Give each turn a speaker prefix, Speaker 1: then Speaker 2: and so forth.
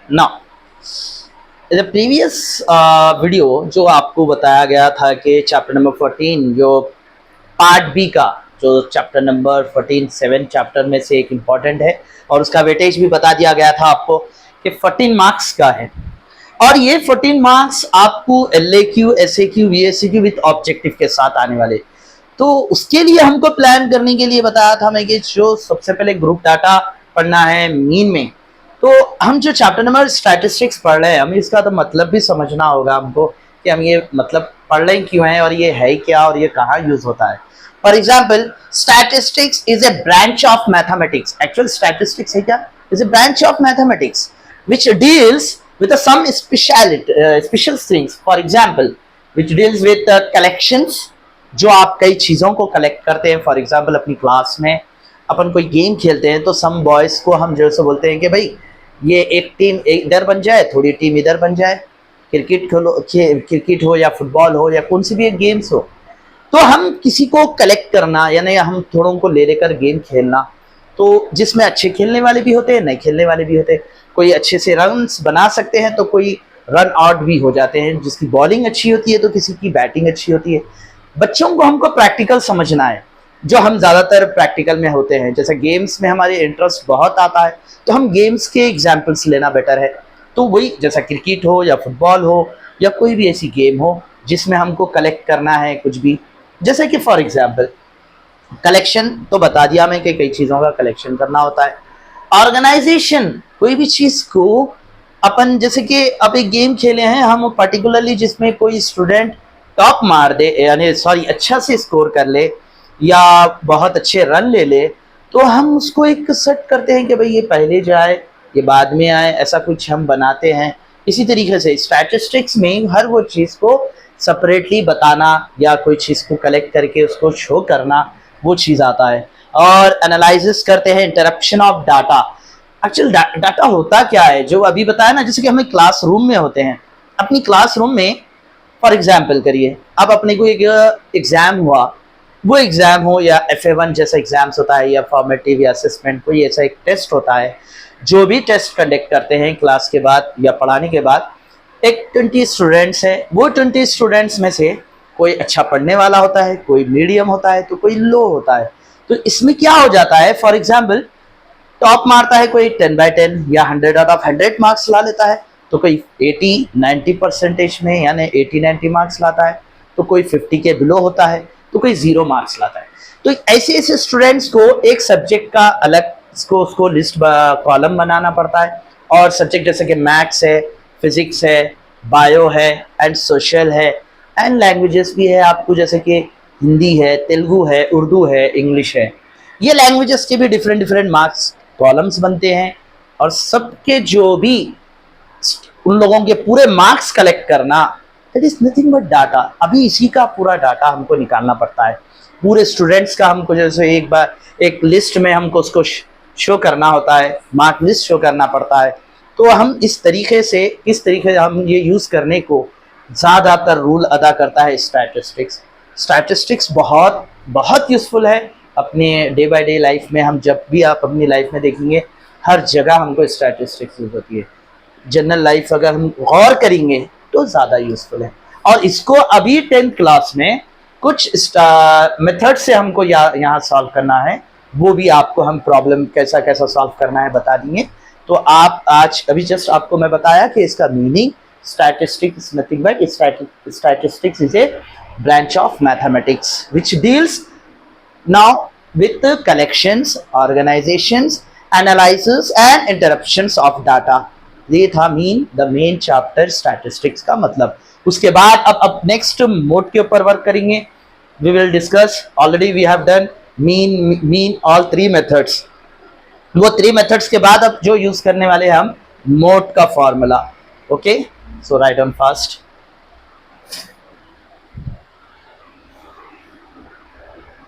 Speaker 1: Now the previous video जो आपको बताया गया था कि चैप्टर नंबर 14 जो पार्ट बी का जो चैप्टर नंबर 14 7 चैप्टर में से एक इम्पॉर्टेंट है और उसका वेटेज भी बता दिया गया था आपको कि 14 मार्क्स का है और ये 14 मार्क्स आपको LAQ SAQ VSQ with objective के साथ आने वाले। तो उसके लिए हमको प्लान करने के लिए बताया था मैं कि जो सबसे पहले ग्रुप डाटा पढ़ना है मीन में। तो हम जो चैप्टर नंबर स्टैटिस्टिक्स पढ़ रहे हैं हमें इसका तो मतलब भी समझना होगा हमको कि हम ये मतलब पढ़ रहे क्यों हैं और ये है क्या और ये कहाँ यूज होता है। For example statistics is a branch of mathematics. Actual statistics है क्या? Is a branch of mathematics which deals with some special things. For example, which deals with collections, जो आप कई चीज़ों को कलेक्ट करते हैं। फॉर एग्जाम्पल अपनी क्लास में अपन कोई गेम खेलते हैं तो सम बॉयज़ को हम जैसे बोलते हैं कि भाई ये एक टीम इधर बन जाए, थोड़ी टीम इधर बन जाए, क्रिकेट हो या फुटबॉल हो या कौन सी भी एक गेम्स हो। तो हम किसी को कलेक्ट करना यानी हम थोड़ों को ले लेकर गेम खेलना, तो जिसमें अच्छे खेलने वाले भी होते हैं, नहीं खेलने वाले भी होते हैं। कोई अच्छे से रन्स बना सकते हैं तो कोई रन आउट भी हो जाते हैं। जिसकी बॉलिंग अच्छी होती है तो किसी की बैटिंग अच्छी होती है। बच्चों को हमको प्रैक्टिकल समझना है, जो हम ज़्यादातर प्रैक्टिकल में होते हैं। जैसे गेम्स में हमारे इंटरेस्ट बहुत आता है तो हम गेम्स के एग्जाम्पल्स लेना बेटर है। तो वही जैसा क्रिकेट हो या फुटबॉल हो या कोई भी ऐसी गेम हो जिसमें हमको कलेक्ट करना है कुछ भी। जैसे कि फॉर एग्जाम्पल कलेक्शन तो बता दिया मैं कि कई चीज़ों का कलेक्शन करना होता है। ऑर्गेनाइजेशन, कोई भी चीज़ को अपन जैसे कि अब एक गेम खेले हैं हम पर्टिकुलरली जिसमें कोई स्टूडेंट टॉप मार दे यानी सॉरी अच्छा से स्कोर कर ले या बहुत अच्छे रन ले ले, तो हम उसको एक सेट करते हैं कि भाई ये पहले जाए ये बाद में आए, ऐसा कुछ हम बनाते हैं। इसी तरीके से स्टैटिस्टिक्स में हर वो चीज़ को सेपरेटली बताना या कोई चीज़ को कलेक्ट करके उसको शो करना, वो चीज़ आता है। और एनालिसिस करते हैं interruption of data. Actual data होता क्या है जो अभी बताया ना, जैसे कि हमें क्लासरूम में होते हैं। अपनी क्लासरूम में फॉर एग्जाम्पल करिए अब अपने को एक एग्ज़ाम हुआ, वो एग्ज़ाम हो या FA1 जैसा एग्ज़ाम्स होता है या फॉर्मेटिव या असेसमेंट, कोई ऐसा एक टेस्ट होता है। जो भी टेस्ट कंडक्ट करते हैं क्लास के बाद या पढ़ाने के बाद, एक 20 स्टूडेंट्स हैं, वो 20 स्टूडेंट्स में से कोई अच्छा पढ़ने वाला होता है, कोई मीडियम होता है तो कोई लो होता है। तो इसमें क्या हो जाता है, फॉर एग्जाम्पल टॉप मारता है कोई 10/10 या 100 आउट ऑफ 100 मार्क्स ला लेता है, तो कोई 80-90% में यानी 80-90 मार्क्स लाता है, तो कोई 50 के बिलो होता है तो कोई 0 मार्क्स लाता है। तो ऐसे ऐसे स्टूडेंट्स को एक सब्जेक्ट का अलग उसको लिस्ट कॉलम बनाना पड़ता है। और सब्जेक्ट जैसे कि मैथ्स है, फिजिक्स है, बायो है एंड सोशल है एंड लैंग्वेजेस भी है आपको, जैसे कि हिंदी है, तेलुगु है, उर्दू है, इंग्लिश है। ये लैंग्वेजेस के भी डिफरेंट मार्क्स कॉलम्स बनते हैं और सबके जो भी उन लोगों के पूरे मार्क्स कलेक्ट करना, that is nothing but data. अभी इसी का पूरा डाटा हमको निकालना पड़ता है। पूरे स्टूडेंट्स का हमको जैसे एक बार एक लिस्ट में हमको उसको शो करना होता है, मार्क लिस्ट शो करना पड़ता है। तो हम इस तरीके से हम ये यूज़ करने को ज़्यादातर रूल अदा करता है स्टैटिस्टिक्स। स्टैटिस्टिक्स बहुत बहुत यूज़फुल है अपने डे बाय डे लाइफ में। हम जब भी आप अपनी लाइफ में देखेंगे हर जगह हमको स्टैटिस्टिक्स यूज़ होती है। जनरल लाइफ अगर हम गौर करेंगे तो ज़्यादा यूज़फुल है। और इसको अभी 10th क्लास में कुछ मेथड से हमको यहाँ सॉल्व करना है, वो भी आपको हम प्रॉब्लम कैसा कैसा सॉल्व करना है बता देंगे। तो आप आज अभी जस्ट आपको मैं बताया कि इसका meaning statistics is nothing but statistics is a branch of mathematics which deals now with the collections, organizations, analysis and interruptions of data। ये था द मेन चैप्टर स्टैटिस्टिक्स का मतलब। उसके बाद अब नेक्स्ट मोड के ऊपर वर्क करेंगे। We will discuss, already we have done mean all 3 methods. वो 3 मेथड्स के बाद अब जो यूज करने वाले हैं हम मोड का formula. Okay, so right on fast.